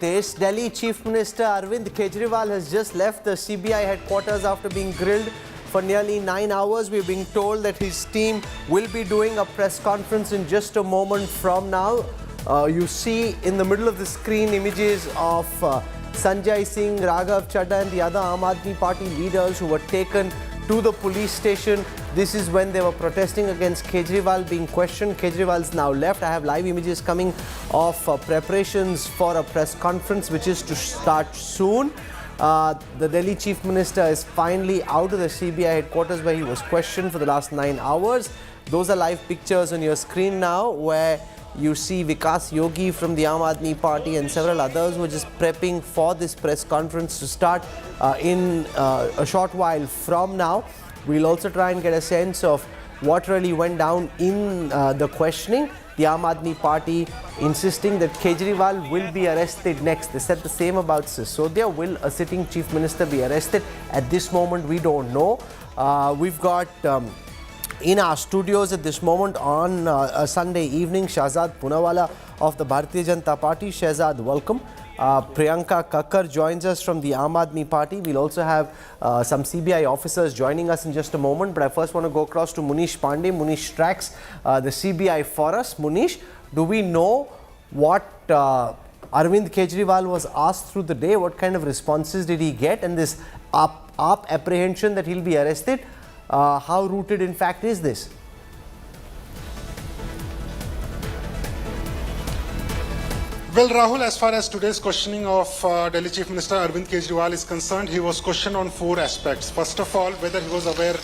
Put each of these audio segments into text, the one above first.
This Delhi Chief Minister Arvind Kejriwal has just left the CBI headquarters after being grilled for nearly 9 hours. We're being told that his team will be doing a press conference in just a moment from now. You see in the middle of the screen images of Sanjay Singh, Raghav Chadha and the other Aam Aadmi Party leaders who were taken to the police station. This is when they were protesting against Kejriwal being questioned. Kejriwal's now left. I have live images coming of preparations for a press conference which is to start soon. The Delhi Chief Minister is finally out of the CBI headquarters where he was questioned for the last 9 hours. Those are live pictures on your screen now where you see Vikas Yogi from the Aam Aadmi Party and several others who are just prepping for this press conference to start in a short while from now. We'll also try and get a sense of what really went down in the questioning. The Aam Aadmi Party insisting that Kejriwal will be arrested next. They said the same about Sisodia. Will a sitting Chief Minister be arrested? At this moment, we don't know. We've got in our studios at this moment on a Sunday evening, Shahzad Poonawala of the Bharatiya Janata Party. Shahzad, welcome. Priyanka Kakkar joins us from the Aam Aadmi Party. We'll also have some CBI officers joining us in just a moment. But I first want to go across to Munish Pandey. Munish tracks the CBI for us. Munish, do we know what Arvind Kejriwal was asked through the day? What kind of responses did he get? And this apprehension that he'll be arrested, how rooted in fact is this? Well, Rahul, as far as today's questioning of Delhi Chief Minister Arvind Kejriwal is concerned, he was questioned on 4 aspects. First of all, whether he was aware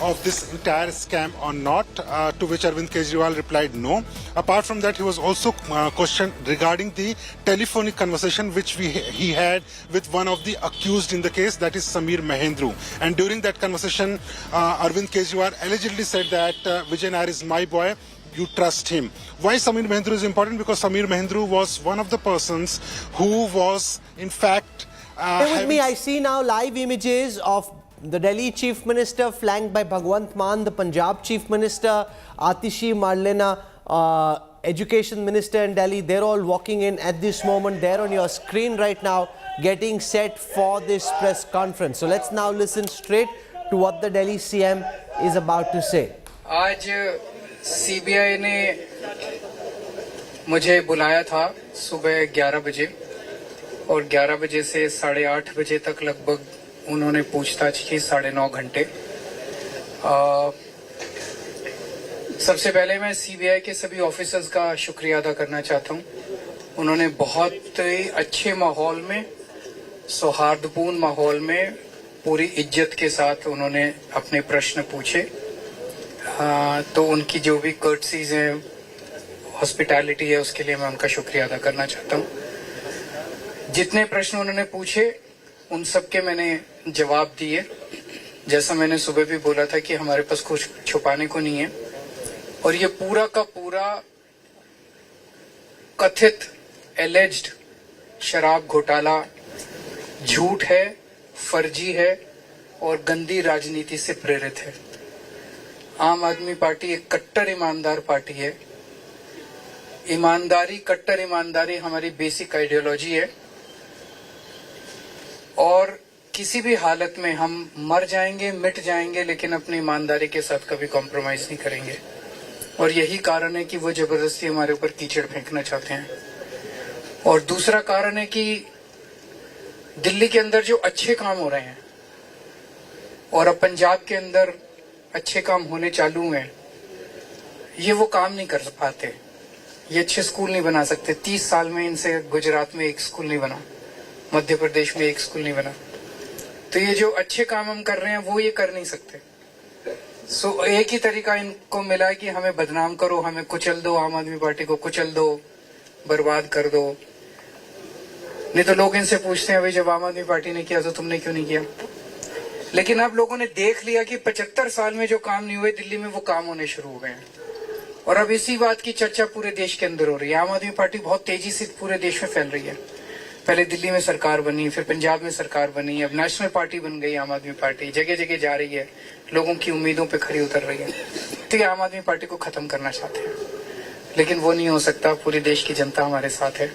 of this entire scam or not, to which Arvind Kejriwal replied no. Apart from that, he was also questioned regarding the telephonic conversation which he had with one of the accused in the case, that is Sameer Mahendru. And during that conversation, Arvind Kejriwal allegedly said that Vijay Nair is my boy. You trust him. Why Sameer Mahendru is important? Because Sameer Mahendru was one of the persons who was in fact... Stay with me. I see now live images of the Delhi Chief Minister flanked by Bhagwant Mann, the Punjab Chief Minister, Atishi Marlena, Education Minister in Delhi. They're all walking in at this moment. They're on your screen right now getting set for this press conference. So let's now listen straight to what the Delhi CM is about to say. CBI ने मुझे बुलाया था सुबह 11 बजे और 11 बजे से 8:30 बजे तक लगभग उन्होंने पूछताछ की 9.5 घंटे। सबसे पहले मैं सीबीआई के सभी ऑफिसर्स का शुक्रिया अदा करना चाहता हूं। उन्होंने बहुत ही अच्छे माहौल में, सौहार्दपूर्ण माहौल में, पूरी इज्जत के साथ उन्होंने अपने प्रश्न पूछे। तो उनकी जो भी कर्टसीज हैं, हॉस्पिटैलिटी है, उसके लिए मैं उनका शुक्रिया अदा करना चाहता हूं। जितने प्रश्न उन्होंने पूछे उन सब के मैंने जवाब दिए। जैसा मैंने सुबह भी बोला था कि हमारे पास कुछ छुपाने को नहीं है और ये पूरा का पूरा कथित एलिज्ड शराब घोटाला झूठ है, फर्जी है और गंदी राजनीति से प्रेरित है। आम आदमी पार्टी एक कट्टर ईमानदार पार्टी है। ईमानदारी, कट्टर ईमानदारी हमारी बेसिक आइडियोलॉजी है और किसी भी हालत में हम मर जाएंगे, मिट जाएंगे, लेकिन अपनी ईमानदारी के साथ कभी कॉम्प्रोमाइज नहीं करेंगे। और यही कारण है कि वो जबरदस्ती हमारे ऊपर कीचड़ फेंकना चाहते हैं। और दूसरा कारण है कि दिल्ली के अंदर जो अच्छे काम हो रहे हैं और अब पंजाब के अंदर अच्छे काम होने चालू हैं, ये वो काम नहीं कर पाते। ये अच्छे स्कूल नहीं बना सकते। 30 साल में इनसे गुजरात में एक स्कूल नहीं बना, मध्य प्रदेश में एक स्कूल नहीं बना। तो ये जो अच्छे काम हम कर रहे हैं वो ये कर नहीं सकते। सो एक ही तरीका इनको मिला है कि हमें बदनाम करो, हमें कुचल दो, आम आदमी पार्टी को कुचल दो, बर्बाद कर दो। नहीं तो लोग इनसे पूछते हैं, भाई जब आम आदमी पार्टी ने किया तो तुमने क्यों नहीं किया? लेकिन अब लोगों ने देख लिया कि 75 साल में जो काम नहीं हुए दिल्ली में वो काम होने शुरू हो गए हैं और अब इसी बात की चर्चा पूरे देश के अंदर हो रही है। आम आदमी पार्टी बहुत तेजी से पूरे देश में फैल रही है। पहले दिल्ली में सरकार बनी, फिर पंजाब में सरकार बनी, अब नेशनल पार्टी बन गई आम आदमी पार्टी। जगह जगह जा रही है, लोगों की उम्मीदों पे खरी उतर रही है। तो ये आम आदमी पार्टी को खत्म करना चाहते हैं, लेकिन वो नहीं हो सकता। पूरे देश की जनता हमारे साथ है।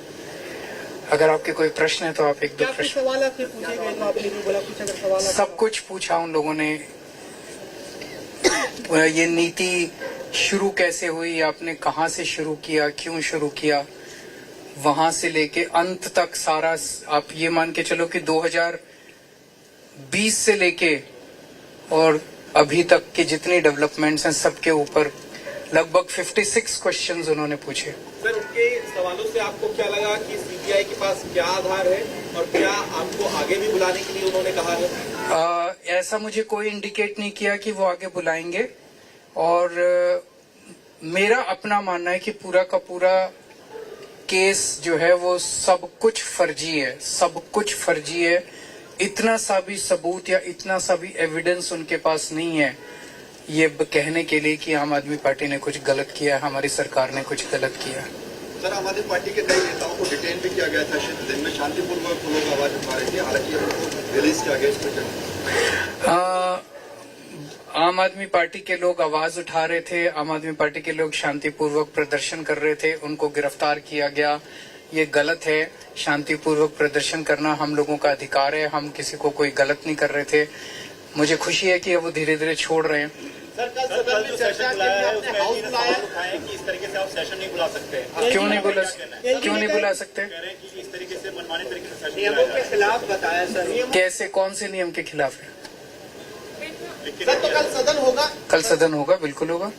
अगर आपके कोई प्रश्न है तो आप एक दो क्या कुछ प्रश्न। सवाल आपसे पूछे गए जो आपने नहीं बोला? कुछ अगर सवाल सब कुछ पूछा उन लोगों ने। ये नीति शुरू कैसे हुई, आपने कहाँ से शुरू किया, क्यों शुरू किया, वहां से लेके अंत तक सारा। आप ये मान के चलो कि 2020 से लेके और अभी तक के जितने डेवलपमेंट्स हैं सबके ऊपर लगभग 56 क्वेश्चंस उन्होंने पूछे। सर, उनके सवालों से आपको क्या लगा कि सीबीआई के पास क्या आधार है और क्या आपको आगे भी बुलाने के लिए उन्होंने कहा है? ऐसा मुझे कोई इंडिकेट नहीं किया कि वो आगे बुलाएंगे। और मेरा अपना मानना है कि पूरा का पूरा केस जो है वो सब कुछ फर्जी है, सब कुछ फर्जी है। इतना सा भी सबूत या इतना सा भी एविडेंस उनके पास नहीं है ये कहने के लिए कि आम आदमी पार्टी ने कुछ गलत किया, हमारी सरकार ने कुछ गलत किया। सर, आम आदमी पार्टी के कई नेताओं को डिटेन भी किया गया था। दिन में शांतिपूर्वक लोग आवाज उठा रहे थे, हालांकि रिलीज किया गया इस पर। आम आदमी पार्टी के लोग आवाज उठा रहे थे, आम आदमी पार्टी के लोग शांतिपूर्वक प्रदर्शन कर रहे थे, उनको गिरफ्तार किया गया। ये गलत है। शांतिपूर्वक प्रदर्शन करना हम लोगों का अधिकार है, हम किसी को कोई गलत नहीं कर रहे थे। मुझे खुशी है कि वो धीरे धीरे छोड़ रहे हैं। सर, कल सदन में चर्चा के लिए आपने हाउस बुलाया है कि इस तरीके से आप सेशन नहीं बुला सकते। क्यों नहीं बुला सकते? कह रहे हैं कि इस तरीके से मनमानी तरीके से सेशन नियमों के खिलाफ बताया सर। कैसे, कौन से नियम के खिलाफ है? सर, तो कल सदन होगा? कल सदन होगा, बिल्कुल होगा।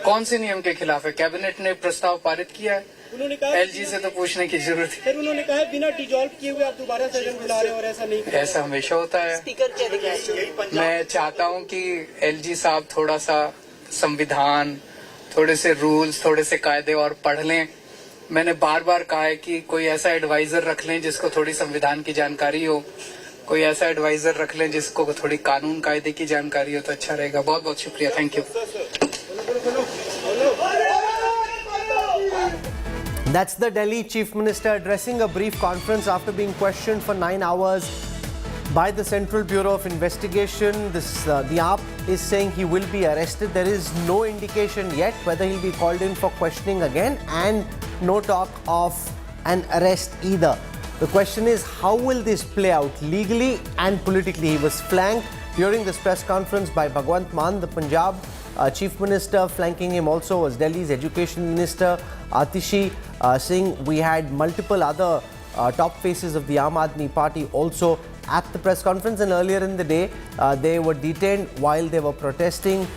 कौन से नियम के खिलाफ है? कैबिनेट ने प्रस्ताव पारित किया है। उन्होंने कहा एलजी से तो पूछने की जरूरत है। सर, उन्होंने कहा बिना डिजॉल्व किए हुए आप दोबारा सेशन बुला रहे हैं और ऐसा नहीं कर ऐसा हमेशा होता है। स्पीकर के अधिकार। मैं चाहता हूं कि एलजी साहब थोड़ा सा संविधान, थोड़े से रूल्स, थोड़े से कायदे और पढ़ लें। मैंने बार बार कहा है कि कोई ऐसा एडवाइजर रख लें जिसको थोड़ी संविधान की जानकारी हो, कोई ऐसा एडवाइजर रख लें जिसको थोड़ी कानून कायदे की जानकारी हो तो अच्छा रहेगा। बहुत बहुत शुक्रिया, thank you. That's the Delhi Chief Minister addressing a brief conference after being questioned for 9 hours by the Central Bureau of Investigation. The AAP is saying he will be arrested. There is no indication yet whether he'll be called in for questioning again, and no talk of an arrest either. The question is, how will this play out legally and politically? He was flanked during this press conference by Bhagwant Mann, the Punjab Chief Minister. Flanking him also was Delhi's Education Minister Atishi Singh. We had multiple other top faces of the Aam Aadmi Party also at the press conference, and earlier in the day they were detained while they were protesting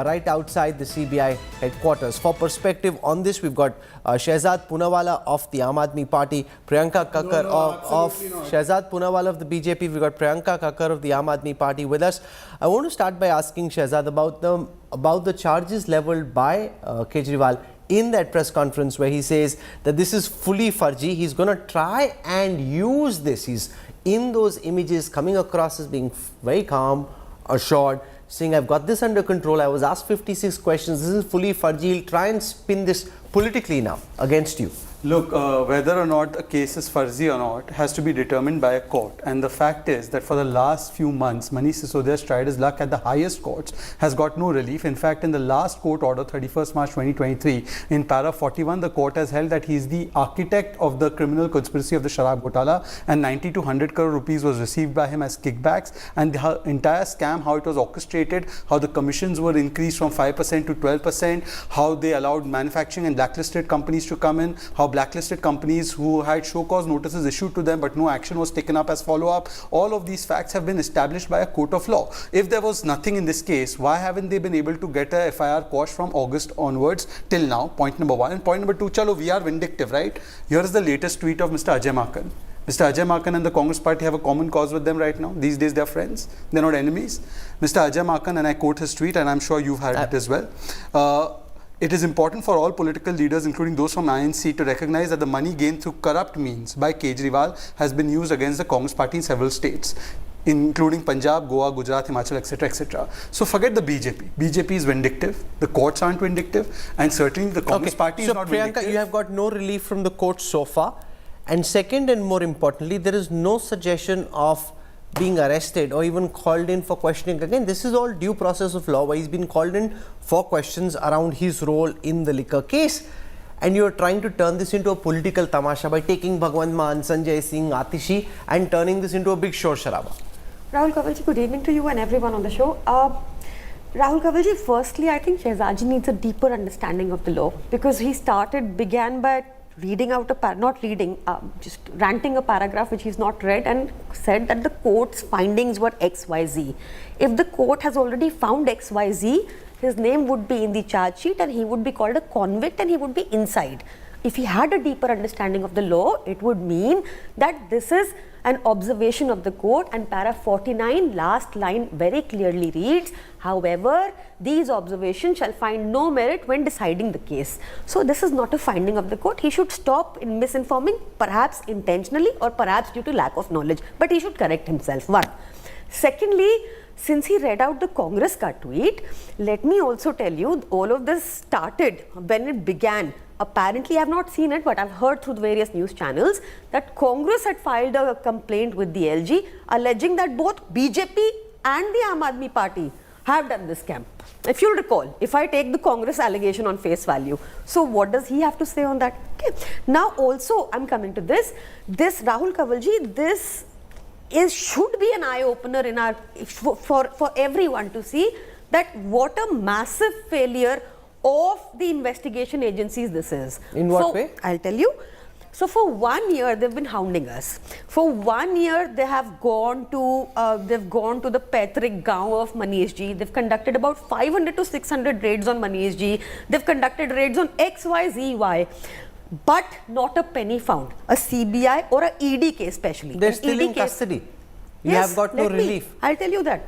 right outside the CBI headquarters. For perspective on this, we've got Shehzad Poonawalla of the Aam Aadmi Party, Priyanka Kakkar of Shehzad Poonawalla of the BJP. We've got Priyanka Kakkar of the Aam Aadmi Party with us. I want to start by asking Shehzad about the charges levelled by Kejriwal in that press conference, where he says that this is fully farji. He's going to try and use this. He's in those images coming across as being very calm, assured, saying, I've got this under control. I was asked 56 questions. This is fully farji. He'll try and spin this politically now against you. Look, whether or not a case is fuzzy or not has to be determined by a court. And the fact is that for the last few months, Manish Sisodia's tried his luck at the highest courts, has got no relief. In fact, in the last court order, 31st March 2023, in para 41, the court has held that he is the architect of the criminal conspiracy of the Sharab Ghotala, and 90 to 100 crore rupees was received by him as kickbacks. And the entire scam, how it was orchestrated, how the commissions were increased from 5% to 12%, how they allowed manufacturing and blacklisted companies to come in, how blacklisted companies who had show cause notices issued to them but no action was taken up as follow-up. All of these facts have been established by a court of law. If there was nothing in this case, why haven't they been able to get a FIR quash from August onwards till now? Point number one. And point number two, chalo, we are vindictive, right? Here is the latest tweet of Mr. Ajay Makan. Mr. Ajay Makan and the Congress party have a common cause with them right now. These days they are friends. They are not enemies. Mr. Ajay Makan, and I quote his tweet, and I'm sure you've heard it as well. It is important for all political leaders, including those from INC, to recognize that the money gained through corrupt means by Kejriwal has been used against the Congress party in several states, including Punjab, Goa, Gujarat, Himachal, etc., etc. So forget the BJP. BJP is vindictive. The courts aren't vindictive, and certainly the Congress party is not Priyanka, vindictive. you have got no relief from the courts so far. And second, and more importantly, there is no suggestion of being arrested or even called in for questioning. Again, this is all due process of law, where he's been called in for questions around his role in the liquor case. and you're trying to turn this into a political tamasha by taking Bhagwant Maan, Sanjay Singh, Atishi and turning this into a big shor sharaba. Rahul Kanwal, good evening to you and everyone on the show. Rahul Kanwal, firstly, I think Shehzad needs a deeper understanding of the law, because he began by reading out just ranting a paragraph which he's not read, and said that the court's findings were XYZ. If the court has already found XYZ, his name would be in the charge sheet and he would be called a convict and he would be inside. If he had a deeper understanding of the law, it would mean that this is an observation of the court, and para 49 last line very clearly reads, however, these observations shall find no merit when deciding the case. So this is not a finding of the court. He should stop in misinforming, perhaps intentionally or perhaps due to lack of knowledge, but he should correct himself. One. Secondly, since he read out the Congress ka tweet, let me also tell you, all of this started when it began. Apparently, I have not seen it, but I've heard through the various news channels that Congress had filed a complaint with the LG alleging that both BJP and the Aam Aadmi Party have done this scam. If you'll recall, if I take the Congress allegation on face value, so what does he have to say on that? Okay. Now also, I'm coming to this Rahul Kanwal, this should be an eye-opener in our for everyone to see that what a massive failure of the investigation agencies this is. In what way? I'll tell you. So for 1 year they've been hounding us. For 1 year they have gone to the Patrick Gaon of Manishji. They've conducted about 500 to 600 raids on Manishji. They've conducted raids on XYZY. But not a penny found. A CBI or a ED case especially. They're still in custody. You have got no relief. I'll tell you that.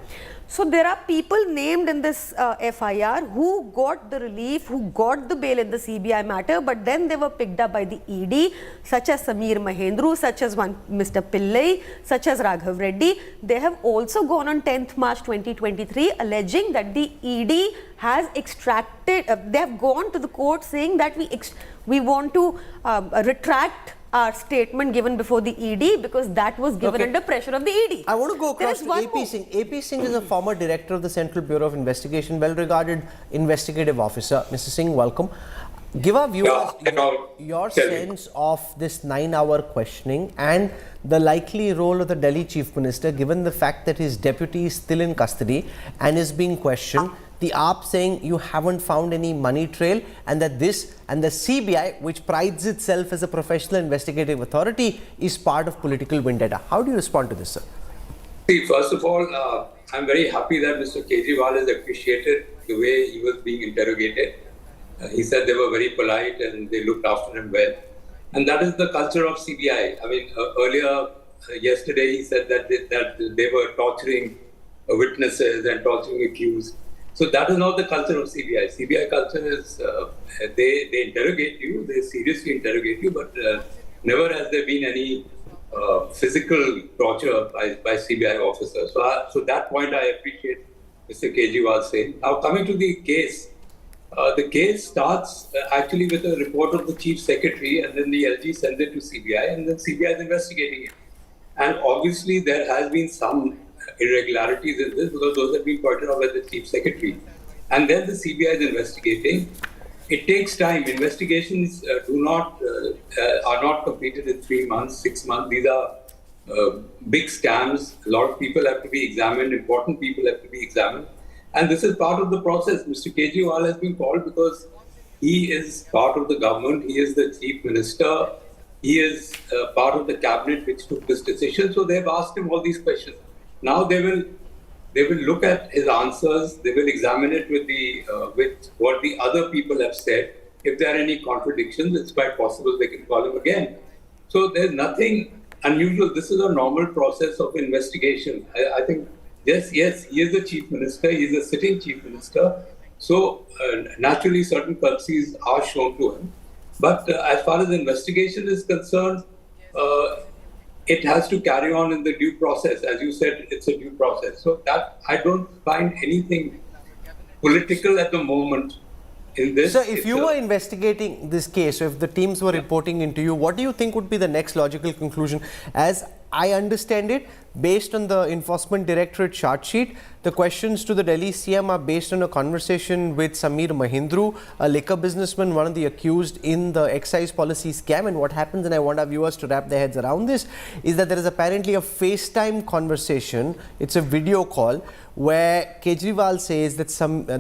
So there are people named in this FIR who got the relief, who got the bail in the CBI matter, but then they were picked up by the ED, such as Sameer Mahendru, such as one Mr. Pillai, such as Raghav Reddy. They have also gone on 10th March 2023 alleging that the ED has extracted, they have gone to the court saying that we want to retract our statement given before the ED because that was given under pressure of the ED. I want to go across to AP Singh. AP Singh is a former director of the Central Bureau of Investigation, well-regarded investigative officer. Mr. Singh, welcome. Give our viewers your sense of this 9-hour questioning and the likely role of the Delhi Chief Minister, given the fact that his deputy is still in custody and is being questioned. The AAP saying you haven't found any money trail, and that this and the CBI, which prides itself as a professional investigative authority, is part of political vendetta. How do you respond to this, sir? See, first of all, I'm very happy that Mr. Kejriwal has appreciated the way he was being interrogated. He said they were very polite and they looked after him well. And that is the culture of CBI. I mean, earlier, yesterday, he said that they were torturing witnesses and torturing accused. So that is not the culture of CBI. CBI culture is they interrogate you, they seriously interrogate you, but never has there been any physical torture by CBI officers. So that point I appreciate Mr. Kejriwal saying. Now coming to the case starts actually with a report of the Chief Secretary, and then the LG sends it to CBI, and then CBI is investigating it. And obviously there has been some irregularities in this because those have been pointed out by the Chief Secretary. And then the CBI is investigating. It takes time. Investigations are not completed in 3 months, 6 months. These are big scams. A lot of people have to be examined. Important people have to be examined. And this is part of the process. Mr. Kejriwal has been called because he is part of the government. He is the Chief Minister. He is part of the cabinet which took this decision. So they've asked him all these questions. Now they will look at his answers. They will examine it with what the other people have said. If there are any contradictions, it's quite possible they can call him again. So there's nothing unusual. This is a normal process of investigation. I think, yes, he is the Chief Minister. He is a sitting Chief Minister. So naturally, certain courtesies are shown to him. But as far as the investigation is concerned, it has to carry on in the due process. As you said, it's a due process. So that I don't find anything political at the moment in this. So if you were investigating this case, so if the teams were reporting into you, what do you think would be the next logical conclusion? As I understand it. Based on the Enforcement Directorate charge sheet, the questions to the Delhi CM are based on a conversation with Sameer Mahindru, a liquor businessman, one of the accused in the excise policy scam. And what happens, and I want our viewers to wrap their heads around this, is that there is apparently a FaceTime conversation. It's a video call where Kejriwal says that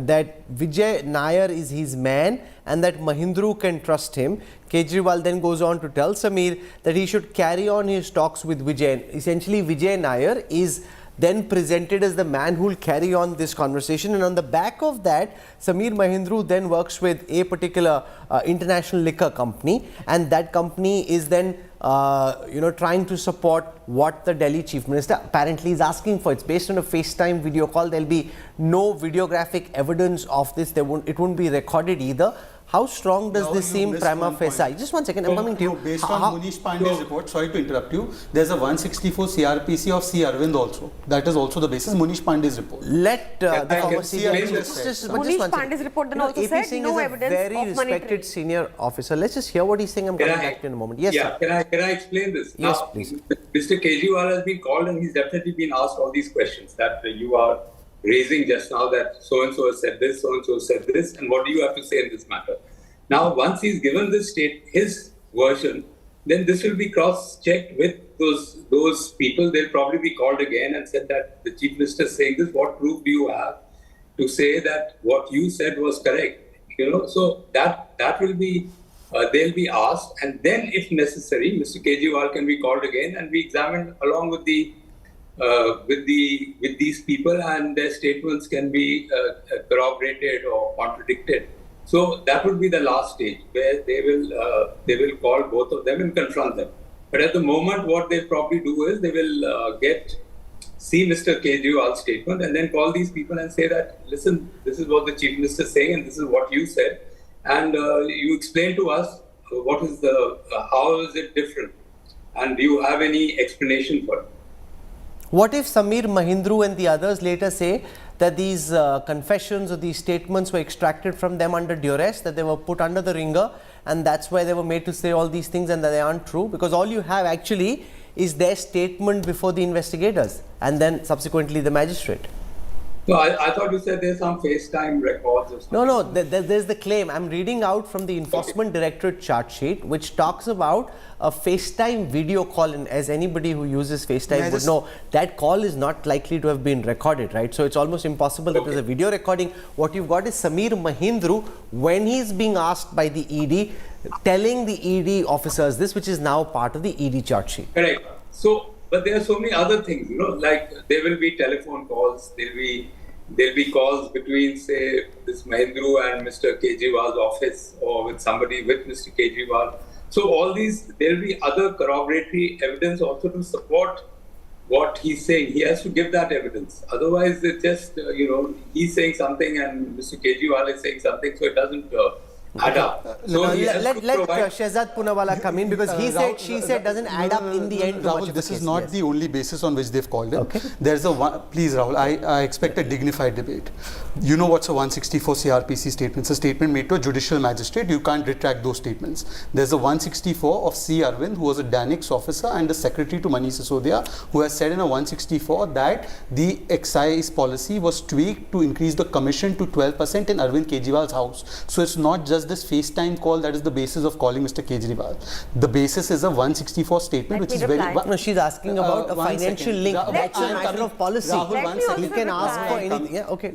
that Vijay Nair is his man and that Mahindru can trust him. Kejriwal then goes on to tell Sameer that he should carry on his talks with Vijay. Essentially, Vijay Nair is then presented as the man who will carry on this conversation, and on the back of that, Sameer Mahindru then works with a particular international liquor company, and that company is then trying to support what the Delhi Chief Minister apparently is asking for. It's based on a FaceTime video call. There'll be no videographic evidence of this. It won't be recorded either. How strong does this seem prima facie? Just one second, I'm coming to you. Based on Munish Pandey's report, sorry to interrupt you, there's a 164 CRPC of C. Arvind also. That is also the basis, Munish Pandey's report. Let the former CBI... Munish Pandey's report then also said no evidence very of money respected senior officer. Let's just hear what he's saying. I'm coming back to you in a moment. Yes, sir. Can I explain this? Yes, now, please. Mr. Kejriwal has been called and he's definitely been asked all these questions that you are raising just now, that so-and-so has said this, so-and-so said this, and what do you have to say in this matter? Now, once he's given his version, then this will be cross-checked with those people. They'll probably be called again and said that the Chief Minister is saying this. What proof do you have to say that what you said was correct? So that will be they'll be asked, and then, if necessary, Mr. Kejriwal can be called again and be examined along with these people, and their statements can be corroborated or contradicted. So that would be the last stage where they will call both of them and confront them. But at the moment, what they'll probably do is they will see Mr. Kejriwal's statement and then call these people and say that, listen, this is what the Chief Minister is saying and this is what you said. And you explain to us how is it different? And do you have any explanation for it? What if Sameer Mahindru and the others later say that these confessions or these statements were extracted from them under duress, that they were put under the ringer, and that's why they were made to say all these things and that they aren't true? Because all you have actually is their statement before the investigators and then subsequently the magistrate. No, I thought you said there's some FaceTime records or something. No, there's the claim. I'm reading out from the Enforcement Directorate charge sheet, which talks about a FaceTime video call, and as anybody who uses FaceTime would know, that call is not likely to have been recorded, right? So it's almost impossible that there's a video recording. What you've got is Sameer Mahindru, when he's being asked by the ED, telling the ED officers this, which is now part of the ED charge sheet. Correct. But there are so many other things, like there will be telephone calls, there'll be calls between, say, this Mahindru and Mr. Kejriwal's office, or with somebody with Mr. Kejriwal. So all these, there'll be other corroboratory evidence also to support what he's saying. He has to give that evidence. Otherwise, it's just, he's saying something and Mr. Kejriwal is saying something, so it doesn't add up. So let Shehzad Poonawala come in, because he said, she said doesn't add up in the end. Rahul, this is not the only basis on which they've called him. Okay. There's please Rahul, I expect a dignified debate. You know what's a 164 CRPC statement? It's a statement made to a judicial magistrate. You can't retract those statements. There's a 164 of C. Arvind, who was a DANIX officer and a secretary to Manish Sisodia, who has said in a 164 that the excise policy was tweaked to increase the commission to 12% in Arvind Kejriwal's house. So it's not just this FaceTime call that is the basis of calling Mr. Kejriwal. The basis is a 164 statement, which is very... No, she's asking about a financial link. That's a matter of policy. Rahul, 1 second. You can ask for anything. Yeah, okay.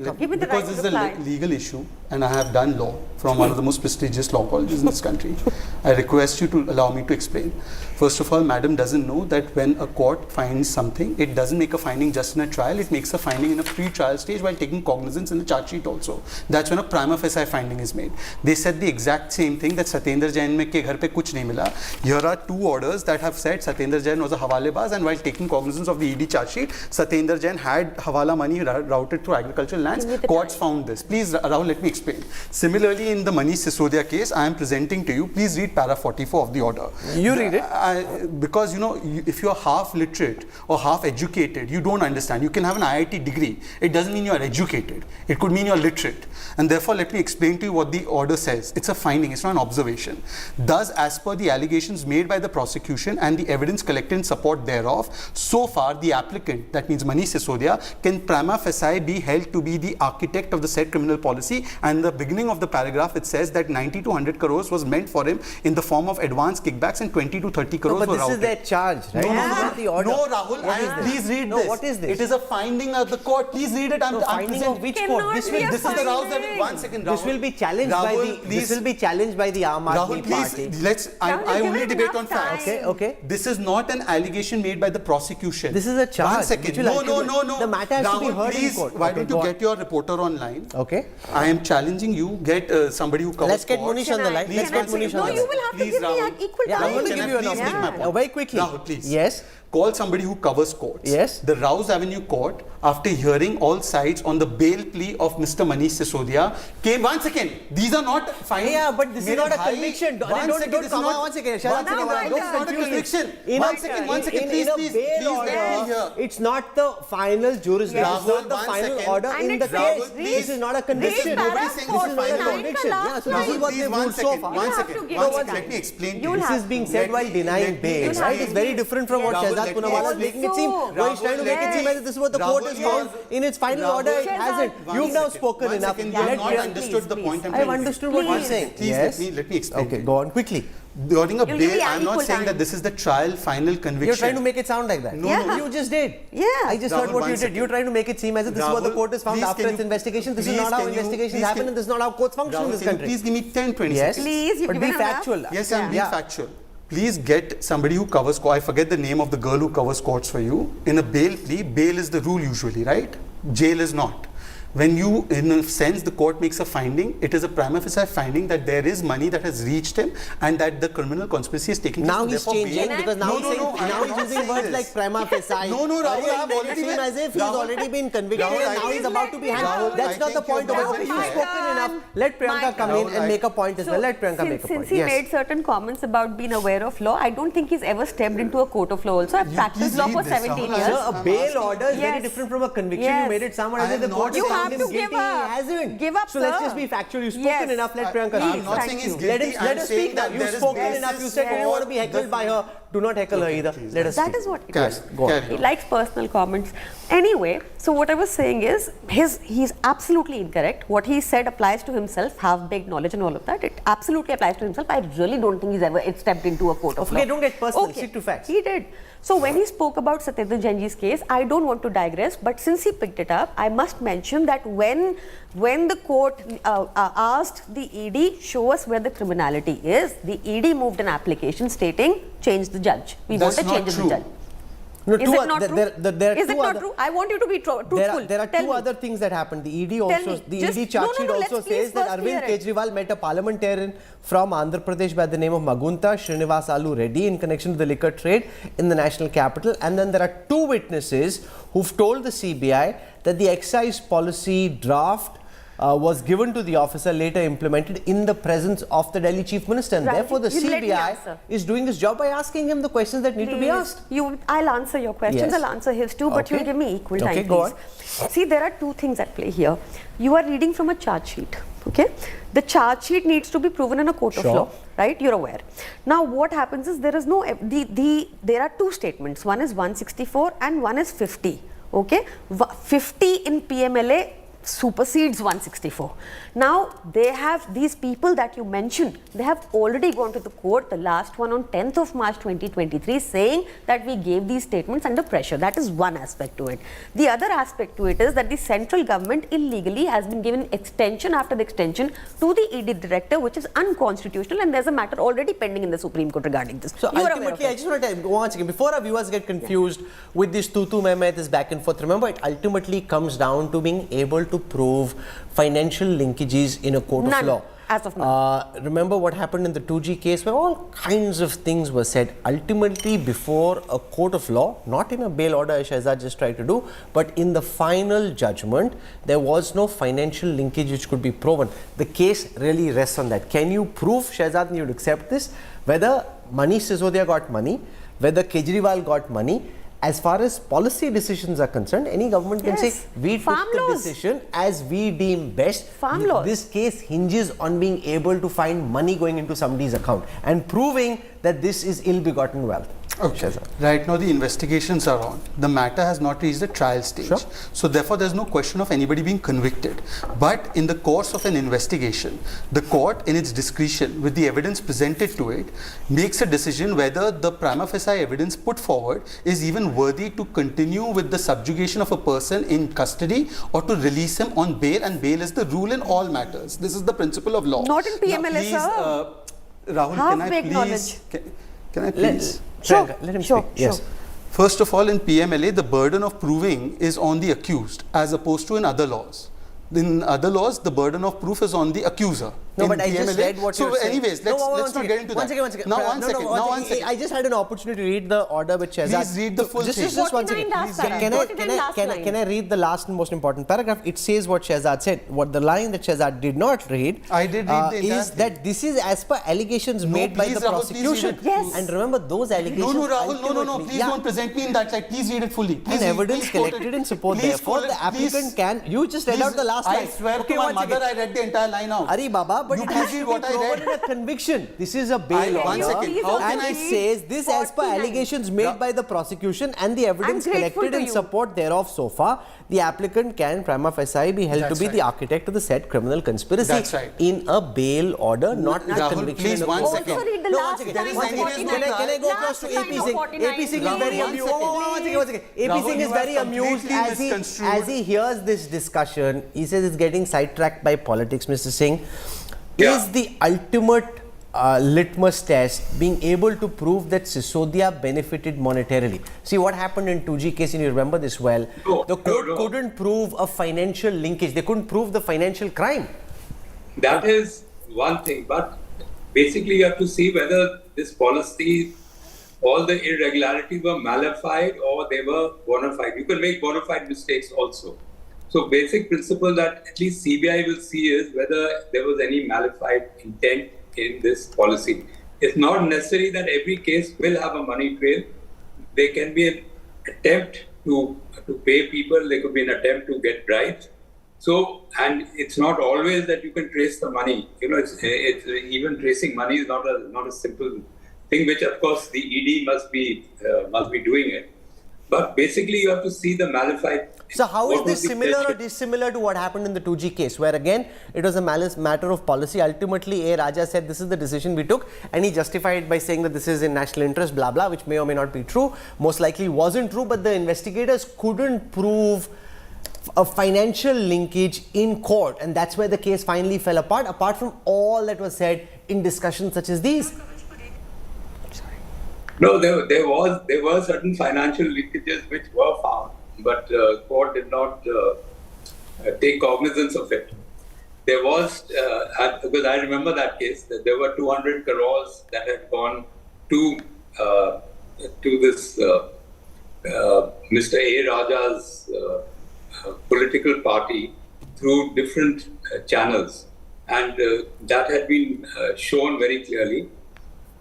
Because this is a legal issue, and I have done law from one of the most prestigious law colleges in this country. I request you to allow me to explain. First of all, madam doesn't know that when a court finds something, it doesn't make a finding just in a trial, it makes a finding in a pre-trial stage while taking cognizance in the charge sheet also. That's when a prima facie finding is made. They said the exact same thing, that Satyendra Jain ke ghar pe kuch nahi mila. Here are 2 orders that have said Satyendra Jain was a hawalebaz, and while taking cognizance of the ED charge sheet, Satyendra Jain had hawala money routed through agricultural lands. Courts found this. Please, Rahul, let me explain. Similarly, in the Manish Sisodia case, I am presenting to you, please read para 44 of the order. You read it. Because, if you are half literate or half educated, you don't understand. You can have an IIT degree. It doesn't mean you are educated. It could mean you are literate. And therefore, let me explain to you what the order says. says, it's a finding, it's not an observation. Thus, as per the allegations made by the prosecution and the evidence collected in support thereof, so far the applicant, that means Manish Sisodia, can prima facie be held to be the architect of the said criminal policy. And in the beginning of the paragraph, it says that 90 to 100 crores was meant for him in the form of advance kickbacks and 20 to 30 crores but were this routed. is their charge, right? No, This is not the order. No, Rahul, please read this. What is this? It is a finding of the court. Please read it. I'm Finding of which Cannot court? be a this is the Rahul. finding. One second, This Rahul. will be challenged Rahul, by the. This will be challenged by the Aam Rahul, Aadmi please, Party. let's. I give only it debate enough on facts. time. Okay. This is not an allegation made by the prosecution. This is a charge. One second. which will No. The matter has Rahul, to be heard please, in court. why Okay, don't go you on. get your reporter online? Okay. I am challenging you. Get somebody who covers Let's get courts. Munish on the line. Let's get Munish on No, the you line. will have to Please, give me Rahul. equal Yeah, time. I'm going to Can give I you an please make my opportunity. point? Very quickly. Rahul, please. Yes. Call somebody who covers courts. Yes. The Rouse Avenue Court, after hearing all sides on the bail plea of Mr. Manish Sisodia, came. 1 second. These are not fine. Yeah, but this is Made not a high- conviction. Don't One second, come this is on. not- 1 second. One Shut up. second, No, Rahul, no, it's not a no. conviction. In One second, please, a please bail let order, me hear. it's not the final jurisdiction. Yes. It's not the Rahul, 1 final second. order And in the it's case. Rahul, This is not a Read conviction. para Nobody's saying this is 49 final conviction. ka Yeah, last so this is line. what Please, they've one ruled so second, far. You one have second, to give one us second. time. Let me explain to You'll you. This have is being to. said while denying let me bail, explain. right? It's very different from what Rahul, Shehzad let me Poonawala is explain. making it seem. Where he's trying to make it seem as if this is what the court has Rahul, found in its final Rahul, order. It Shehzad, hasn't. One You've now second, spoken one enough. second. You have Let not me- understood the point I'm I have trying to understood what you're Please. saying. Please Yes. let me explain. Okay, to you. go on quickly. During a You'll give bail, me I'm not equal saying time. that this is the trial final conviction. You're trying to make it sound like that. No, Yeah. You just did. Yeah. I just Rahul, heard what one you did. second. You're trying to make it seem as if this is what the Rahul, court has found please after can its you- investigation. This is please not how can you- investigations please happen can- and this is not how courts function in Rahul, this can you country. please give me 10, 20 Yes. seconds. Please, you've But be given enough. factual. Yes, I'm being Yeah. factual. Please get somebody who covers court. I forget the name of the girl who covers courts for you. In a bail plea, bail is the rule usually, right? Jail is not. When you, in a sense, the court makes a finding, it is a prima facie finding that there is money that has reached him and that the criminal conspiracy is taking place. Now he's Therefore, changing bail- because now No, he's no, saying, no, I'm now not he's using saying words this. like prima facie. No, no, Rahul, Earlier he I've made it already seem been- as if he's Rahul, already been convicted Rahul, and I now he's think- about to be Rahul, hanged. That's I not the think you're point of it. very You've fair. spoken enough. Let Priyanka come in Rahul, and make a point as well. Let Priyanka make a point. Since he made certain comments about being aware of law, I don't think he's ever stepped into a court of law also. I've practiced please law read for this, 17 Rahul. years. Sir, a bail asking- order is very Yes. different from a conviction. Yes. You made it sound as I if am the not court has You found have him to give guilty. up. He hasn't. Give up, So let's sir. just be factual. You've spoken Yes. enough. Let Priyanka I'm speak. not Thank saying he's you. guilty. Let I'm us saying speak now. that You've there is spoken basis enough. You said you don't want to be heckled the- by her. Do not heckle her either. Let us That speak. is what it Carry is. on, Go on. carry He on. likes personal comments. Anyway, so what I was saying is, he's absolutely incorrect. What he said applies to himself, half-baked knowledge and all of that. It absolutely applies to himself. I really don't think he's ever stepped into a court of law. Okay, don't get personal. Stick to facts. He did. So when he spoke about Satyendra Jain's case, I don't want to digress, but since he picked it up, I must mention that when the court asked the ED, show us where the criminality is, the ED moved an application stating, change the judge. We That's want a not change of the true. judge. No, Is it not true? There are Is it two not other- true? I want you to be truthful. There are Tell two me. other things that happened. The ED Tell also, me. the Just- ED charge no, sheet no, also let's please says that first Arvind clear it. Kejriwal met a parliamentarian from Andhra Pradesh by the name of Magunta Srinivasalu Reddy in connection to the liquor trade in the national capital. And then there are two witnesses who've told the CBI that the excise policy draft was given to the officer, later implemented in the presence of the Delhi Chief Minister. And Right. therefore, the You let me CBI answer. is doing his job by asking him the questions that need to be asked. I'll answer your questions. Yes. I'll answer his too, but Okay. you'll give me equal time, Okay, go please. See, there are two things at play here. You are reading from a charge sheet, okay? The charge sheet needs to be proven in a court of Sure. law, right? You're aware. Now, what happens is there is no there are two statements. One is 164 and one is 50. Okay, 50 in PMLA supersedes 164. Now, they have these people that you mentioned, they have already gone to the court, the last one on 10th of March 2023, saying that we gave these statements under pressure. That is one aspect to it. The other aspect to it is that the central government illegally has been given extension after the extension to the ED director, which is unconstitutional, and there's a matter already pending in the Supreme Court regarding this. So You are aware of ultimately, it. I just want to tell you one second, before our viewers get confused with this tutu meme, this back and forth, remember it ultimately comes down to being able to prove financial linkages in a court None, of law. as of now. Remember what happened in the 2G case where all kinds of things were said. Ultimately, before a court of law, not in a bail order as Shehzad just tried to do, but in the final judgment, there was no financial linkage which could be proven. The case really rests on that. Can you prove, Shehzad, and you would accept this, whether Manish Sisodia got money, whether Kejriwal got money, as far as policy decisions are concerned, any government can say, we Farm took the laws. decision as we deem best. Farm laws. This case hinges on being able to find money going into somebody's account and proving that this is ill-begotten wealth. Okay. Right now the investigations are on. The matter has not reached the trial stage. Sure. So therefore there's no question of anybody being convicted. But in the course of an investigation, the court in its discretion with the evidence presented to it makes a decision whether the prima facie evidence put forward is even worthy to continue with the subjugation of a person in custody or to release him on bail, and bail is the rule in all matters. This is the principle of law. Not in PMLA, Now, please, sir. Rahul, Half-baked knowledge. Can I please? Sure, Let him sure, speak. Yes. sure. First of all, in PMLA, the burden of proving is on the accused as opposed to in other laws. In other laws, the burden of proof is on the accuser. No, In but I just PMLA read what you're saying. So anyways, let's not get into that. One second. Now one second. I just had an opportunity to read the order with Shehzad. Please read the full thing. Just one second. 49 last line. Can 49 last line. I read the last and most important paragraph? It says what Shehzad said. What the line that Shehzad did not read I did read the entire is that this is as per allegations made by please, the Rahul, please read prosecution. it. Yes. And remember, those allegations. No, Rahul, no. ultimately- Please Yeah. don't present me in that light. Please read it fully. Please And read- evidence please quote collected it. in support. Please Therefore, quote the it. applicant Please- can. You just read out the last line. I swear to my one mother, second. I read the entire line out. Ari Baba, but You it please has to read be what I read. proven in a conviction. This is a bail One order. second. How can And I it says this as per 49. allegations made by the prosecution and the evidence grateful collected to in you. support thereof so far, the applicant can prima facie be held That's to be right. the architect of the said criminal conspiracy That's right. in a bail order, not in a Rahul, conviction. please, in a one court. second. Also read the No, last one second. line of There is anyways 49. no Can I go across Last to line AP of Singh? 49. AP Singh is Rahul, very one amused. second. One second. AP Rahul, Singh is you very have amused completely as misconstrued. he hears this discussion. He says it's getting sidetracked by politics, Mr. Singh. Yeah. Is the ultimate litmus test being able to prove that Sisodia benefited monetarily? See what happened in 2G case, and you remember this well. The court couldn't prove a financial linkage. They couldn't prove the financial crime. That is one thing, but basically you have to see whether this policy, all the irregularities were malified or they were bona fide. You can make bona fide mistakes also. So basic principle that at least CBI will see is whether there was any malified intent in this policy. It's not necessary that every case will have a money trail. There can be an attempt to pay people. There could be an attempt to get bribes. So, and it's not always that you can trace the money. You know, it's even tracing money is not a simple thing, which of course the ED must be doing it. But basically, you have to see the malified. So how is what this was the similar or intention? dissimilar to what happened in the 2G case, where again it was a matter of policy? Ultimately, A. Raja said this is the decision we took, and he justified it by saying that this is in national interest, blah blah, which may or may not be true. Most likely wasn't true, but the investigators couldn't prove a financial linkage in court, and that's where the case finally fell apart. Apart from all that was said in discussions such as these. No, there were certain financial leakages which were found, but court did not take cognizance of it. There was, because I remember that case, that there were 200 crores that had gone to this Mr. A. Raja's political party through different channels, and that had been shown very clearly.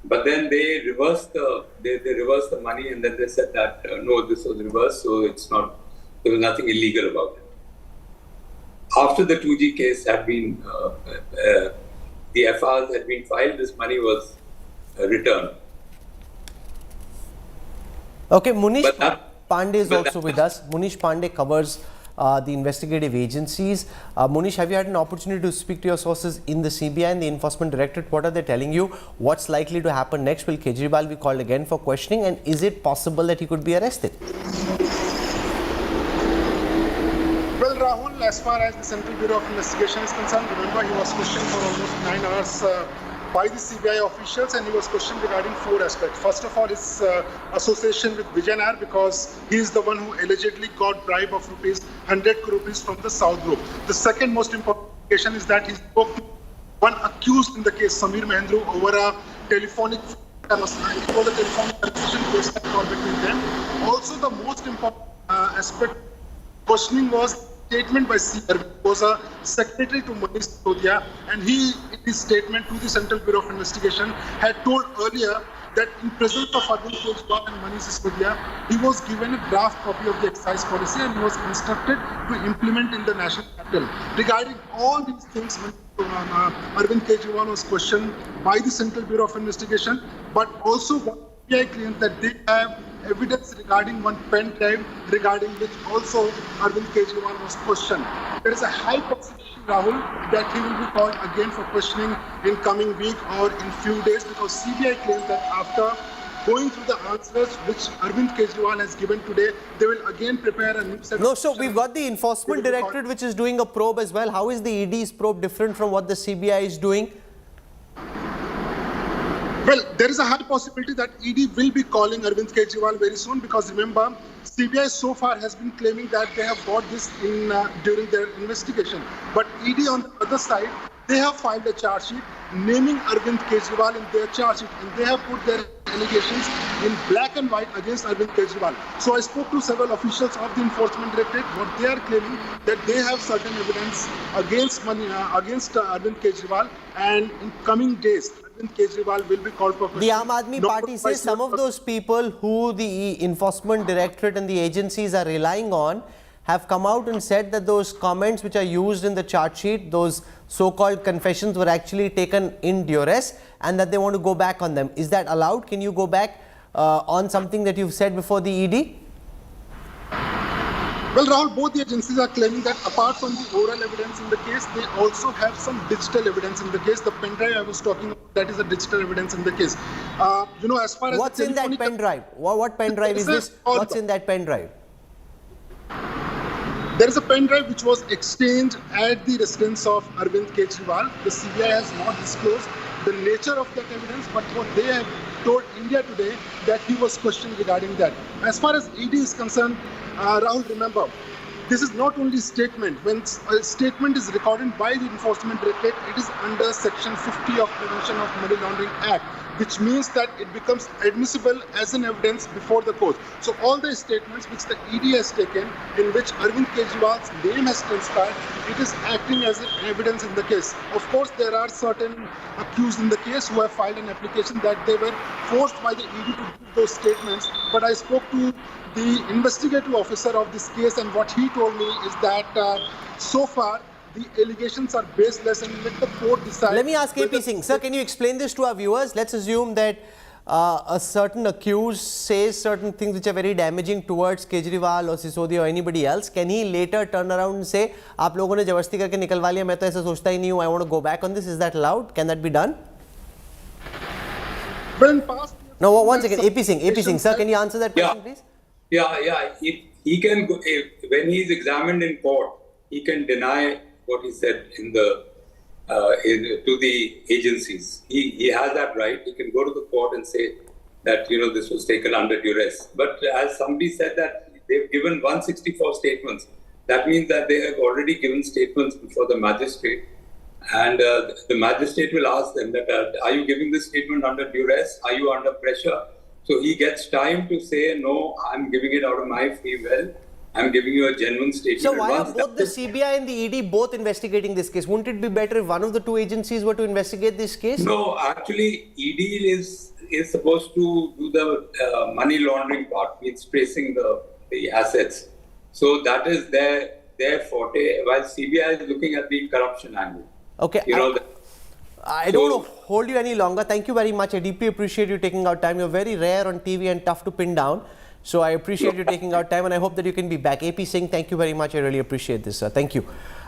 But then they reversed the money, and then they said that no, this was reversed, so it's not. There was nothing illegal about it. After the 2G case had been, the FRs had been filed, this money was returned. Okay, Munish But that- Pandey is but also that- with us. Munish Pandey covers the investigative agencies. Munish, have you had an opportunity to speak to your sources in the CBI and the Enforcement Directorate? What are they telling you? What's likely to happen next? Will Kejriwal be called again for questioning? And is it possible that he could be arrested? Well, Rahul, as far as the Central Bureau of Investigation is concerned, remember he was questioned for almost 9 hours by the CBI officials, and he was questioned regarding 4 aspects. First of all, his association with Vijayanar, because he is the one who allegedly got bribe of ₹100 crore from the South Group. The second most important allegation is that he spoke to one accused in the case, Samir Mahendru, over a telephonic. It was a telephonic conversation between them. Also, the most important aspect questioning was statement by CR, who was a secretary to Manish Sisodia, and he, in his statement to the Central Bureau of Investigation, had told earlier that in presence of Arvind Kejriwal and Manish Sisodia, he was given a draft copy of the excise policy and he was instructed to implement in the national capital. Regarding all these things, Arvind Kejriwal was questioned by the Central Bureau of Investigation, but also CBI claims that they have evidence regarding one pen drive regarding which also Arvind Kejriwal was questioned. There is a high possibility, Rahul, that he will be called again for questioning in coming week or in few days, because CBI claims that after going through the answers which Arvind Kejriwal has given today, they will again prepare a new set No, of so we've got the Enforcement Directorate which is doing a probe as well. How is the ED's probe different from what the CBI is doing? Well, there is a high possibility that ED will be calling Arvind Kejriwal very soon, because remember, CBI so far has been claiming that they have got this in during their investigation. But ED on the other side, they have filed a charge sheet naming Arvind Kejriwal in their charge sheet, and they have put their allegations in black and white against Arvind Kejriwal. So I spoke to several officials of the Enforcement Directorate. What they are claiming that they have certain evidence against Arvind Kejriwal, and in coming days, Arvind Kejriwal will be called for The Aam Aadmi Party says some of those people who the Enforcement Directorate and the agencies are relying on have come out and said that those comments which are used in the charge sheet, those so-called confessions, were actually taken in duress and that they want to go back on them. Is that allowed? Can you go back on something that you've said before the ED? Well, Rahul, both the agencies are claiming that apart from the oral evidence in the case, they also have some digital evidence in the case. The pen drive I was talking about, that is the digital evidence in the case. As far as what's in that pen drive? What pen drive is this? What's in that pen drive? There is a pen drive which was exchanged at the residence of Arvind Kejriwal. The CBI has not disclosed the nature of that evidence, but what they have told India Today that he was questioned regarding that. As far as ED is concerned, Rahul, remember, this is not only statement. When a statement is recorded by the Enforcement Directorate, it is under Section 50 of Prevention of Money Laundering Act, which means that it becomes admissible as an evidence before the court. So all the statements which the ED has taken, in which Arvind Kejriwal's name has transpired, it is acting as an evidence in the case. Of course, there are certain accused in the case who have filed an application that they were forced by the ED to give those statements. But I spoke to the investigative officer of this case, and what he told me is that so far the allegations are baseless, and let the court decide. Let me ask AP Singh. Sir, can you explain this to our viewers? Let's assume that a certain accused says certain things which are very damaging towards Kejriwal or Sisodia or anybody else. Can he later turn around and say, "आप लोगों ने जबरदस्ती करके निकलवा लिया, मैं तो ऐसा सोचता ही नहीं हूँ, I want to go back on this"? Is that allowed? Can that be done? Well, in past, no, one second. AP Singh, sir, can you answer that question, please? Yeah. He can go, when he is examined in court, he can deny what he said in the to the agencies. He has that right. He can go to the court and say that this was taken under duress. But as somebody said that they've given 164 statements, that means that they have already given statements before the magistrate, and the magistrate will ask them that are you giving this statement under duress? Are you under pressure? So he gets time to say, no, I'm giving it out of my free will. I'm giving you a genuine statement. So why are both the CBI and the ED both investigating this case? Wouldn't it be better if one of the two agencies were to investigate this case? No, actually, ED is supposed to do the money laundering part, means tracing the assets. So that is their forte, while CBI is looking at the corruption angle. Okay. I don't want to hold you any longer. Thank you very much. I deeply appreciate you taking out time. You're very rare on TV and tough to pin down. So I appreciate you taking out time, and I hope that you can be back. AP Singh, thank you very much. I really appreciate this, sir. Thank you.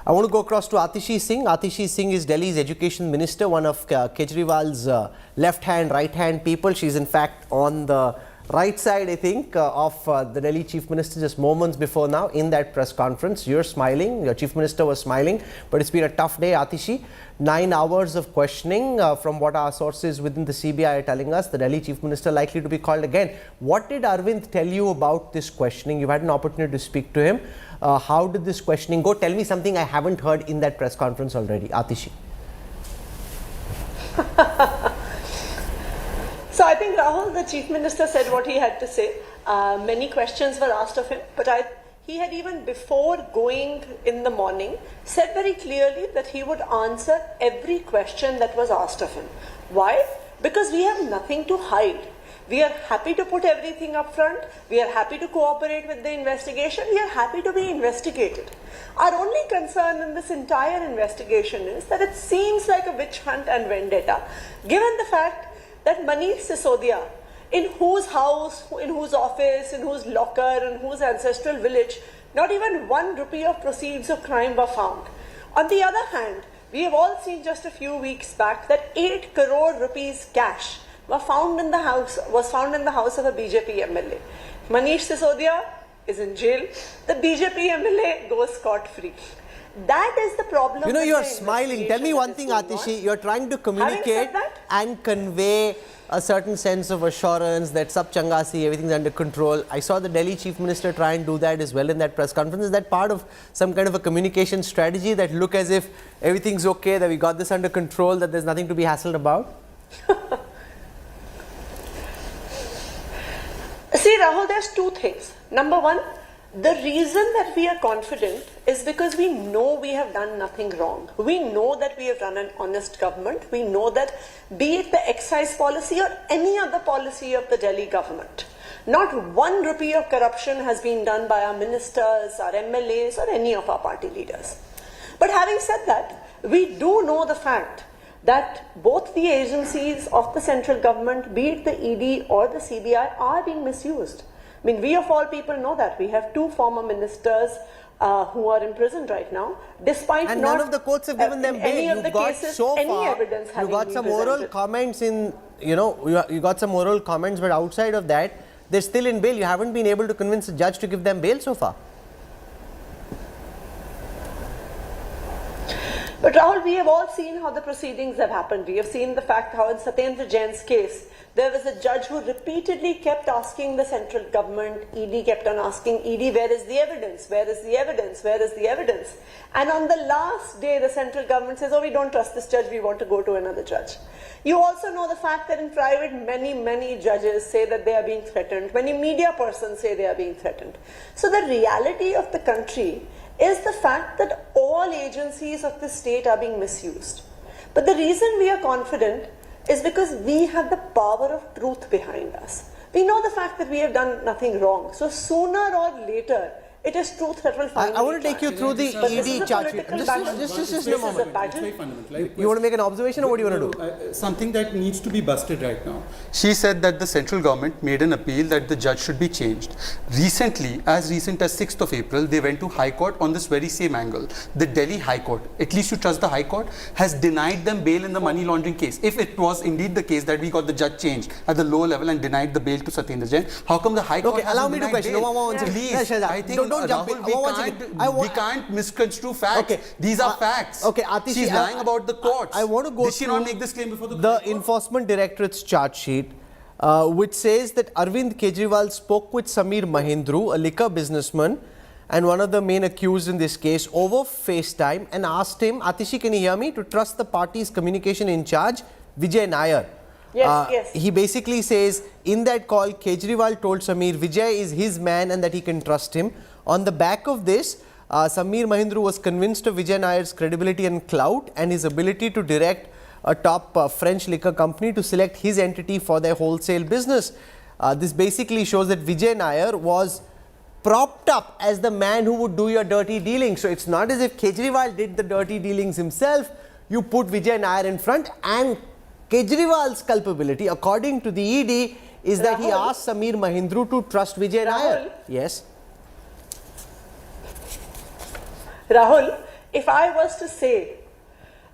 I want to go across to Atishi Singh. Atishi Singh is Delhi's Education Minister, one of Kejriwal's left-hand, right-hand people. She's in fact on the right side, I think, of the Delhi Chief Minister just moments before now in that press conference. You're smiling, your Chief Minister was smiling, but it's been a tough day, Atishi. 9 hours of questioning from what our sources within the CBI are telling us. The Delhi Chief Minister likely to be called again. What did Arvind tell you about this questioning? You had an opportunity to speak to him. How did this questioning go? Tell me something I haven't heard in that press conference already, Atishi. So I think, Rahul, the Chief Minister said what he had to say. Many questions were asked of him, but he had, even before going in the morning, said very clearly that he would answer every question that was asked of him. Why? Because we have nothing to hide. We are happy to put everything up front. We are happy to cooperate with the investigation. We are happy to be investigated. Our only concern in this entire investigation is that it seems like a witch hunt and vendetta, given the fact that Manish Sisodia, in whose house, in whose office, in whose locker, in whose ancestral village, not even 1 rupee of proceeds of crime were found. On the other hand, we have all seen just a few weeks back that 8 crore rupees cash was found in the house of a BJP MLA. Manish Sisodia is in jail. The BJP MLA goes scot-free. That is the problem. You know, you're smiling. Tell me one thing, Atishi. You're trying to communicate and convey a certain sense of assurance that sab changa si, everything's under control. I saw the Delhi Chief Minister try and do that as well in that press conference. Is that part of some kind of a communication strategy that look as if everything's okay, that we got this under control, that there's nothing to be hassled about? See, Rahul, there's two things. Number one, the reason that we are confident is because we know we have done nothing wrong. We know that we have run an honest government. We know that, be it the excise policy or any other policy of the Delhi government, not 1 rupee of corruption has been done by our ministers, our MLAs, or any of our party leaders. But having said that, we do know the fact that both the agencies of the central government, be it the ED or the CBI, are being misused. I mean, we of all people know that. We have 2 former ministers who are imprisoned right now, despite and not none of the courts have given them bail. any of the got cases, so any far, evidence having you got been some presented. oral comments in, you know, you got some oral comments, but outside of that, they're still in bail. You haven't been able to convince the judge to give them bail so far. But Rahul, we have all seen how the proceedings have happened. We have seen the fact how in Satyendra Jain's case, there was a judge who repeatedly kept asking the central government, ED kept on asking ED, where is the evidence? Where is the evidence? Where is the evidence? And on the last day, the central government says, oh, we don't trust this judge, we want to go to another judge. You also know the fact that in private, many judges say that they are being threatened. Many media persons say they are being threatened. So the reality of the country is the fact that all agencies of the state are being misused. But the reason we are confident is because we have the power of truth behind us. We know the fact that we have done nothing wrong. So sooner or later, it is truth that will finally I want to take you through the ED charge sheet. Just a moment. You want to make an observation or what do you want to do? Something that needs to be busted right now. She said that the central government made an appeal that the judge should be changed. Recently, as recent as 6th of April, they went to High Court on this very same angle. The Delhi High Court, at least you trust the High Court, has denied them bail in the money laundering case. If it was indeed the case that we got the judge changed at the lower level and denied the bail to Satyendra Jain, how come the High Court has allow me to question. Please, I think don't jump in. We can't misconstrue facts. Okay. These are facts. Okay, Atishi, she's lying about the courts. I want to go Did she not make this claim before the Enforcement Directorate's charge sheet, which says that Arvind Kejriwal spoke with Samir Mahindru, a liquor businessman, and one of the main accused in this case, over FaceTime and asked him, Atishi, can you hear me, to trust the party's communication in charge, Vijay Nair. Yes. He basically says, in that call, Kejriwal told Samir Vijay is his man and that he can trust him. On the back of this, Samir Mahindru was convinced of Vijay Nair's credibility and clout and his ability to direct a top French liquor company to select his entity for their wholesale business. This basically shows that Vijay Nair was propped up as the man who would do your dirty dealing. So it's not as if Kejriwal did the dirty dealings himself. You put Vijay Nair in front, and Kejriwal's culpability, according to the ED, is that he asked Samir Mahindru to trust Vijay Nair. Yes. Rahul, if I was to say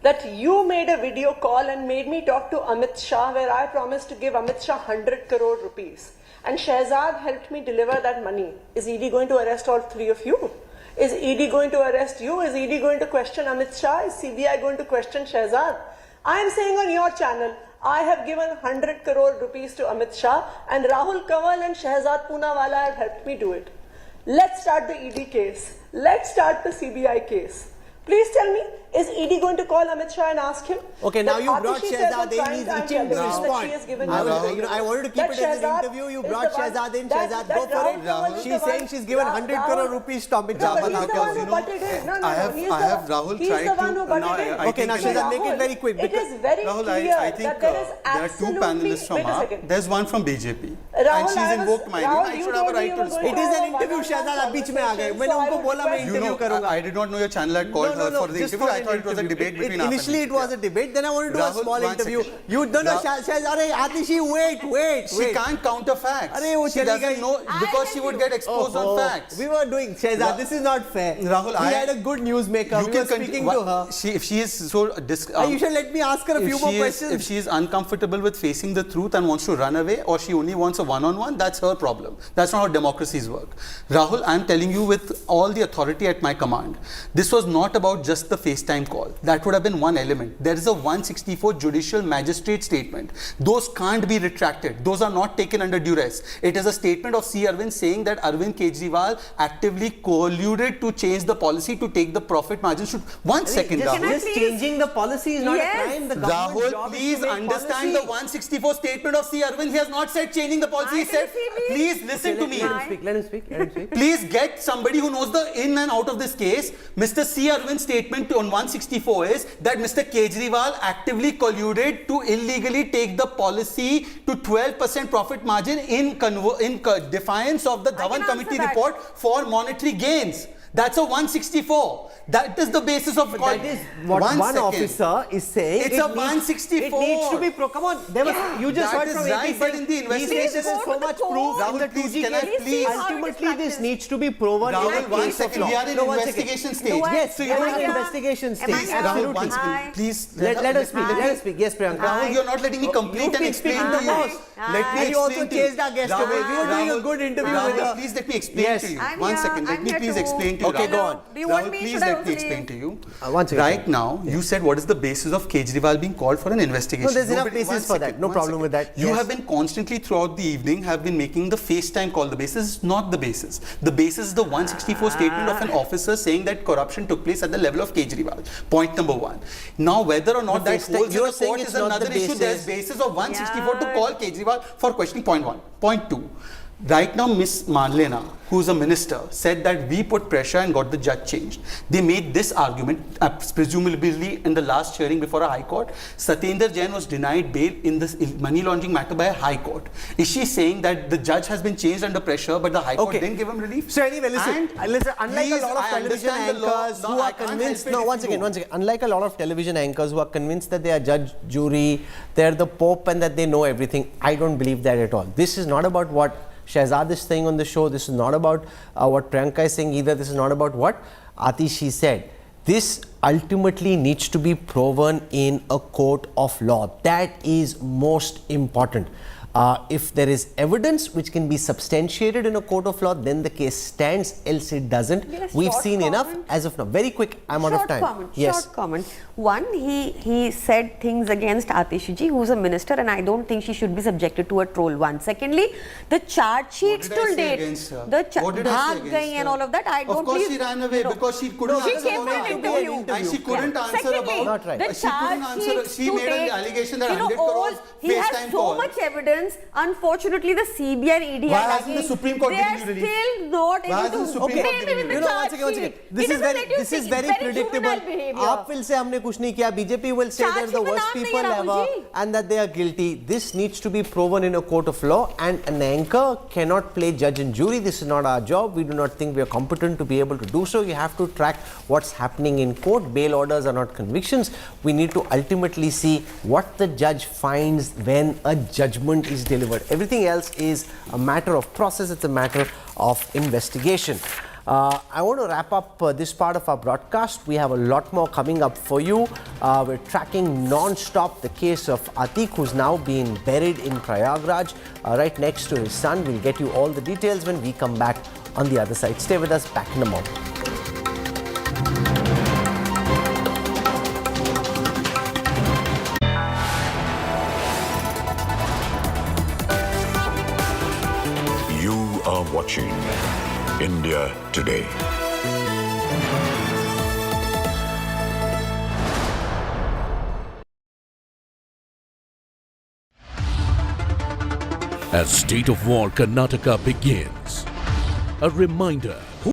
that you made a video call and made me talk to Amit Shah where I promised to give Amit Shah 100 crore rupees and Shehzad helped me deliver that money, is ED going to arrest all 3 of you? Is ED going to arrest you? Is ED going to question Amit Shah? Is CBI going to question Shehzad? I am saying on your channel, I have given 100 crore rupees to Amit Shah and Rahul Kanwal and Shehzad Poonawala have helped me do it. Let's start the ED case. Let's start the CBI case. Please tell me, Is ED going to call Amit Shah and ask him? Okay, now that you brought Atishi says on Shehzad in. prime He's time itching to television that respond. she has given I you wanted to keep that it as an Shehzad interview. You is brought the one- Shehzad in. that- Shehzad, that go for Rahul it. Kanwal is She's the saying one- she's given 100 crore rupees to Amit Shah. No, but he's the one who butted in. No, I have he's the- Rahul he's tried the one to- who butted no, in. I Okay, now think- Shehzad, make it very quick. It because- is very Rahul, clear I think that there is there are two absolutely... panelists from Wait a AAP. second. There's one from BJP. Rahul, and she's I was- invoked my Rahul, name. I you should have a told me right you to were going respond. It is an have a interview, one-on-one Shehzad. आप बीच में आ गए. मैंने so I उनको would बोला मैं request- interview करूंगा. I did not know your channel had called her for the just interview. I an thought it was a interview. debate between AAP Initially, and it was a debate. Then I wanted to do a Rahul, small one interview. second. You no, Shehzad, Atishi, wait. She can't counter facts. अरे वो She चली doesn't गई. know because she would get exposed on facts. We were doing Shehzad. This is not fair. Rahul, we had a good newsmaker. You We can were speaking to her. If she is so You should let me ask her a few more questions. If she is uncomfortable with facing the truth and wants to run away, or she only wants a one-on-one, that's her problem. That's not how democracies work. Rahul, I'm telling you with all the authority at my command, this was not about just the FaceTime call. That would have been one element. There is a 164 judicial magistrate statement. Those can't be retracted. Those are not taken under duress. It is a statement of C. Arvind saying that Arvind Kejriwal actively colluded to change the policy to take the profit margins. One second, Just, Rahul. just changing the policy is not a crime. The government's Rahul, job is please to make understand policy. the 164 statement of C. Arvind. He has not said changing the policy. He said, please listen to me. Let him speak. Please get somebody who knows the in and out of this case. Mr. C. Arvind's statement on 164 is that Mr. Kejriwal actively colluded to illegally take the policy to 12% profit margin in defiance of the Dhawan Committee report for monetary gains. That's a 164. That is the basis of... That is what one officer is saying. It's a 164. It needs to be... Come on. You just That heard is from right, AP but saying in the investigation... There is so much proof in the Rahul, please, 2G can I case. please... Ultimately, this needs to be proven Rahul, in a one case of second. law. We are in No, one investigation second. stage. Yes, so you are in investigation stage. Rahul, one Absolutely. second. Please... Let us speak. Yes, Priyanka. Rahul, you're not letting me complete and explain to you. Let me And you also explain to you. chased our guest away. We were doing a good interview with her. Please let me explain to you. One second. Let me please explain to you. Okay, go on. Do you want me? Please Should I let me also explain to you. One second. Right now, you said what is the basis of Kejriwal being called for an investigation? No, there's enough Nobody- basis one for that. second, No one problem second. with that. You Yes. have been constantly throughout the evening have been making the FaceTime call the basis. It's not the basis. The basis is the 164 statement of an officer saying that corruption took place at the level of Kejriwal. Point number one. Now, whether or not The that FaceTime- holds in you're the saying court it's is not another the issue. There's basis. basis of 164 to call Kejriwal for questioning. Point one. Point two. Right now, Miss Marlena, who is a minister, said that we put pressure and got the judge changed. They made this argument, presumably in the last hearing before a high court. Satyendra Jain was denied bail in this money laundering matter by a high court. Is she saying that the judge has been changed under pressure, but the high court didn't give him relief? So anyway, listen, unlike a lot of television anchors who are convinced, once again, unlike a lot of television anchors who are convinced that they are judge, jury, they're the Pope and that they know everything, I don't believe that at all. This is not about what Shehzad is saying on the show. This is not about what Priyanka is saying either. This is not about what Atishi said. This ultimately needs to be proven in a court of law. That is most important. If there is evidence which can be substantiated in a court of law, then the case stands, else it doesn't. Yes, We've short seen enough comment. as of now. Very quick, I'm out of time. Short comment. One, he said things against Atishi ji, who's a minister, and I don't think she should be subjected to a troll. One. Secondly, the charge sheets What did I till say date, against her? the What did I say bhag against gayi and her? all of that. I don't Of course believe, she ran away because she couldn't she answer came for an about interview. and she couldn't answer Secondly, about Not right. the she couldn't charge answer. sheets She to made date, an allegation that you know, 100 all, crores he has FaceTime so call. much evidence. Unfortunately, the CBI and ED Why are hasn't the lacking. Supreme Court They given are you relief? still not Why able hasn't the to Supreme Court name given him you in the relief? charge sheet. This is very predictable. आप फिर से हमने कुछ नहीं किया. BJP will say they're the worst people ever and that they are guilty. This needs to be proven in a court of law, and an anchor cannot play judge and jury. This is not our job. We do not think we are competent to be able to do so. You have to track what's happening in court. Bail orders are not convictions. We need to ultimately see what the judge finds when a judgment is delivered. Everything else is a matter of process. It's a matter of investigation. I want to wrap up this part of our broadcast. We have a lot more coming up for you. We're tracking non-stop the case of Atiq, who's now being buried in Prayagraj, right next to his son. We'll get you all the details when we come back on the other side. Stay with us. Back in a moment. You are watching India Today. as State of War Karnataka begins. A reminder